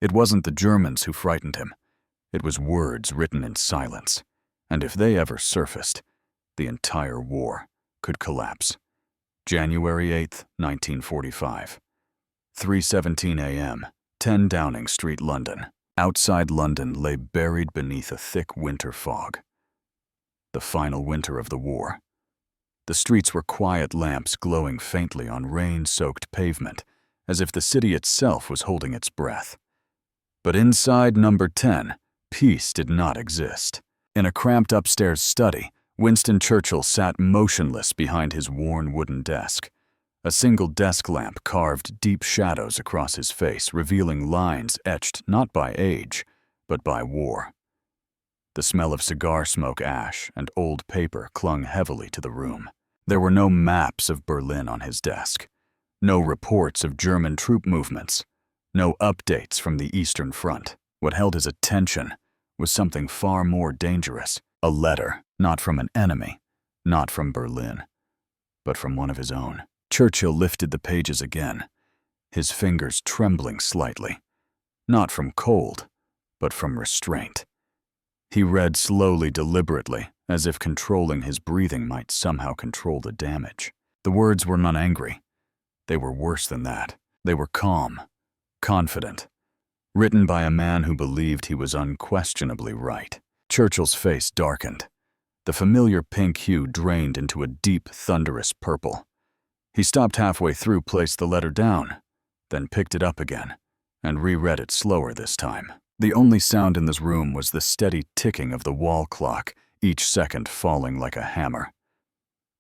It wasn't the Germans who frightened him. It was words written in silence. And if they ever surfaced, the entire war could collapse. January 8, 1945. 3:17 a.m., 10 Downing Street, London. Outside London lay buried beneath a thick winter fog. The final winter of the war. The streets were quiet lamps glowing faintly on rain-soaked pavement, as if the city itself was holding its breath. But inside number 10, peace did not exist. In a cramped upstairs study, Winston Churchill sat motionless behind his worn wooden desk. A single desk lamp carved deep shadows across his face, revealing lines etched not by age, but by war. The smell of cigar smoke, ash, and old paper clung heavily to the room. There were no maps of Berlin on his desk, no reports of German troop movements, no updates from the Eastern Front. What held his attention was something far more dangerous. A letter, not from an enemy, not from Berlin, but from one of his own. Churchill lifted the pages again, his fingers trembling slightly, not from cold, but from restraint. He read slowly, deliberately, as if controlling his breathing might somehow control the damage. The words were not angry. They were worse than that. They were calm, confident, written by a man who believed he was unquestionably right. Churchill's face darkened. The familiar pink hue drained into a deep, thunderous purple. He stopped halfway through, placed the letter down, then picked it up again, and reread it slower this time. The only sound in this room was the steady ticking of the wall clock, each second falling like a hammer.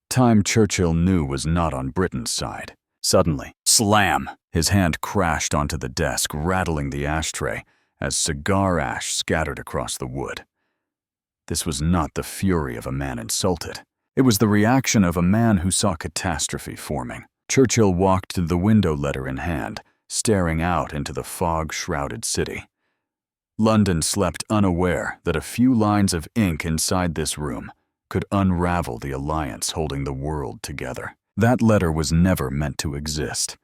Time, Churchill knew, was not on Britain's side. Suddenly, slam! His hand crashed onto the desk, rattling the ashtray as cigar ash scattered across the wood. This was not the fury of a man insulted. It was the reaction of a man who saw catastrophe forming. Churchill walked to the window, letter in hand, staring out into the fog-shrouded city. London slept unaware that a few lines of ink inside this room could unravel the alliance holding the world together. That letter was never meant to exist,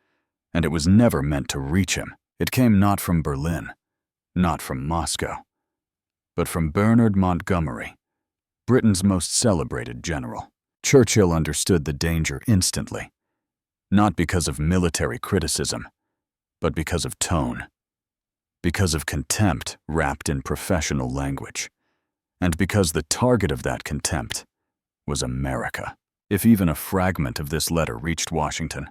and it was never meant to reach him. It came not from Berlin, not from Moscow, but from Bernard Montgomery, Britain's most celebrated general. Churchill understood the danger instantly, not because of military criticism, but because of tone, because of contempt wrapped in professional language, and because the target of that contempt was America. If even a fragment of this letter reached Washington,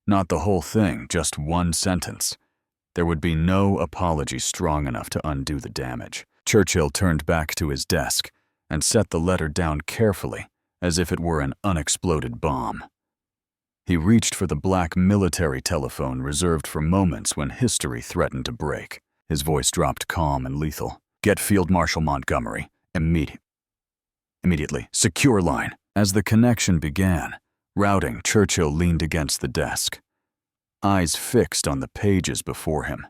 not the whole thing, just one sentence, there would be no apology strong enough to undo the damage. Churchill turned back to his desk and set the letter down carefully, as if it were an unexploded bomb. He reached for the black military telephone reserved for moments when history threatened to break. His voice dropped calm and lethal. "Get Field Marshal Montgomery. Immediately. Secure line." As the connection began, routing, Churchill leaned against the desk, eyes fixed on the pages before him.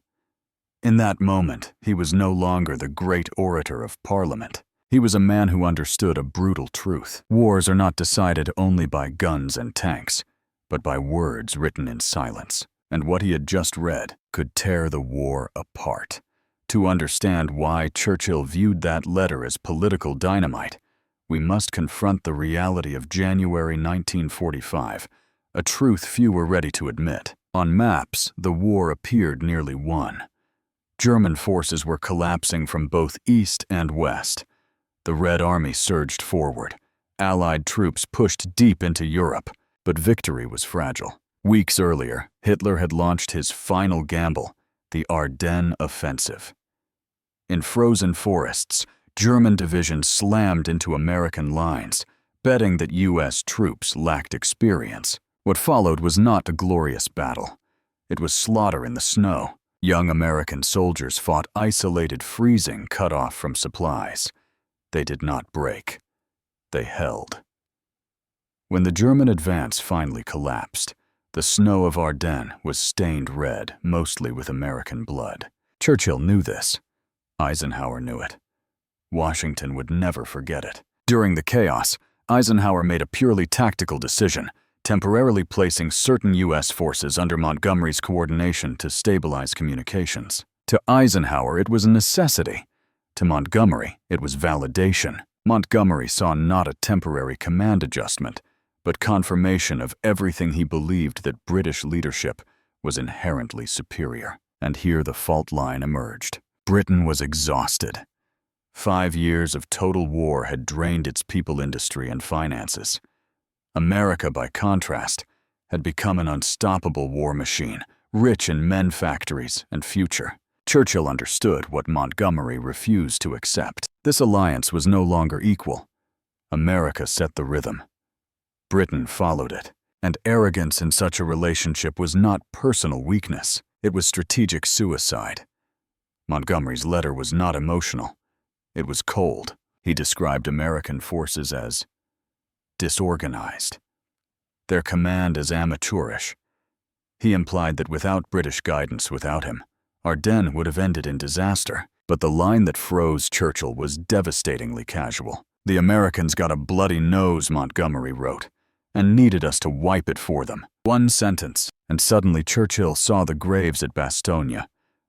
In that moment, he was no longer the great orator of Parliament. He was a man who understood a brutal truth. Wars are not decided only by guns and tanks, but by words written in silence. And what he had just read could tear the war apart. To understand why Churchill viewed that letter as political dynamite, we must confront the reality of January 1945, a truth few were ready to admit. On maps, the war appeared nearly won. German forces were collapsing from both east and west. The Red Army surged forward. Allied troops pushed deep into Europe, but victory was fragile. Weeks earlier, Hitler had launched his final gamble, the Ardennes offensive. In frozen forests, German divisions slammed into American lines, betting that U.S. troops lacked experience. What followed was not a glorious battle. It was slaughter in the snow. Young American soldiers fought isolated, freezing, cut off from supplies. They did not break. They held. When the German advance finally collapsed, the snow of Ardennes was stained red, mostly with American blood. Churchill knew this. Eisenhower knew it. Washington would never forget it. During the chaos, Eisenhower made a purely tactical decision, temporarily placing certain U.S. forces under Montgomery's coordination to stabilize communications. To Eisenhower, it was a necessity. To Montgomery, it was validation. Montgomery saw not a temporary command adjustment, but confirmation of everything he believed, that British leadership was inherently superior. And here the fault line emerged. Britain was exhausted. 5 years of total war had drained its people, industry, and finances. America, by contrast, had become an unstoppable war machine, rich in men, factories, and future. Churchill understood what Montgomery refused to accept. This alliance was no longer equal. America set the rhythm. Britain followed it. And arrogance in such a relationship was not personal weakness. It was strategic suicide. Montgomery's letter was not emotional. It was cold. He described American forces as disorganized, their command as amateurish. He implied that without British guidance, without him, Ardennes would have ended in disaster. But the line that froze Churchill was devastatingly casual. "The Americans got a bloody nose," Montgomery wrote, "and needed us to wipe it for them." One sentence, and suddenly Churchill saw the graves at Bastogne,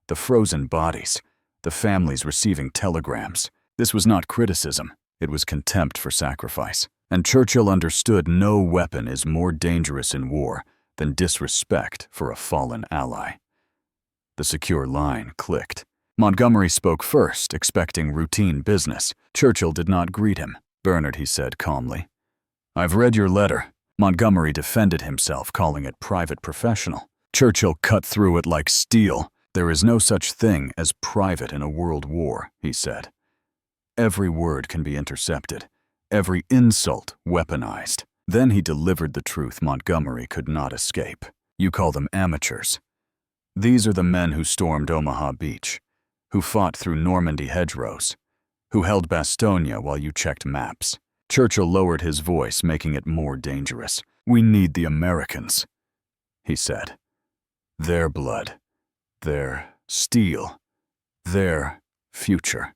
the frozen bodies, the families receiving telegrams. This was not criticism, it was contempt for sacrifice. And Churchill understood no weapon is more dangerous in war than disrespect for a fallen ally. The secure line clicked. Montgomery spoke first, expecting routine business. Churchill did not greet him. "Bernard," he said calmly, "I've read your letter." Montgomery defended himself, calling it private professional. Churchill cut through it like steel. "There is no such thing as private in a world war," he said. "Every word can be intercepted, every insult weaponized." Then he delivered the truth Montgomery could not escape. "You call them amateurs. These are the men who stormed Omaha Beach, who fought through Normandy hedgerows, who held Bastogne while you checked maps." Churchill lowered his voice, making it more dangerous. "We need the Americans," he said. "Their blood, their steel, their future.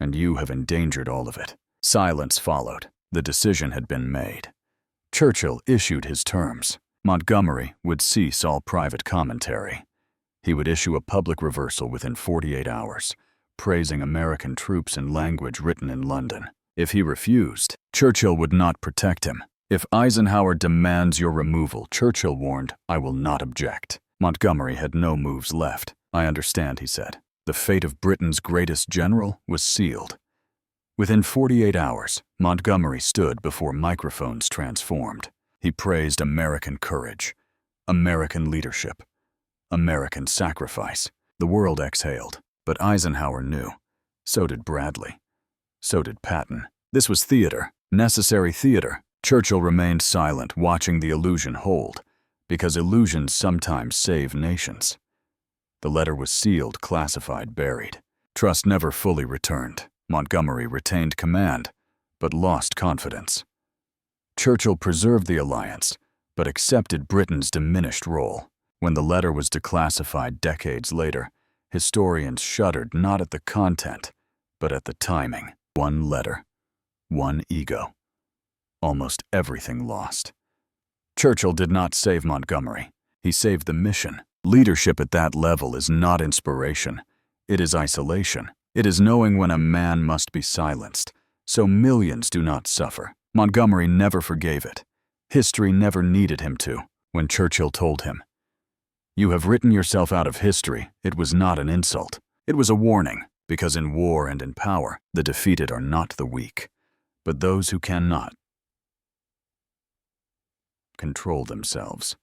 And you have endangered all of it." Silence followed. The decision had been made. Churchill issued his terms. Montgomery would cease all private commentary. He would issue a public reversal within 48 hours, praising American troops in language written in London. If he refused, Churchill would not protect him. "If Eisenhower demands your removal," Churchill warned, "I will not object." Montgomery had no moves left. "I understand," he said. The fate of Britain's greatest general was sealed. Within 48 hours, Montgomery stood before microphones transformed. He praised American courage, American leadership, American sacrifice. The world exhaled, but Eisenhower knew. So did Bradley. So did Patton. This was theater, necessary theater. Churchill remained silent, watching the illusion hold, because illusions sometimes save nations. The letter was sealed, classified, buried. Trust never fully returned. Montgomery retained command, but lost confidence. Churchill preserved the alliance, but accepted Britain's diminished role. When the letter was declassified decades later, historians shuddered not at the content, but at the timing. One letter, one ego. Almost everything lost. Churchill did not save Montgomery. He saved the mission. Leadership at that level is not inspiration. It is isolation. It is knowing when a man must be silenced, so millions do not suffer. Montgomery never forgave it. History never needed him to. When Churchill told him, "You have written yourself out of history," it was not an insult. It was a warning, because in war and in power, the defeated are not the weak, but those who cannot control themselves.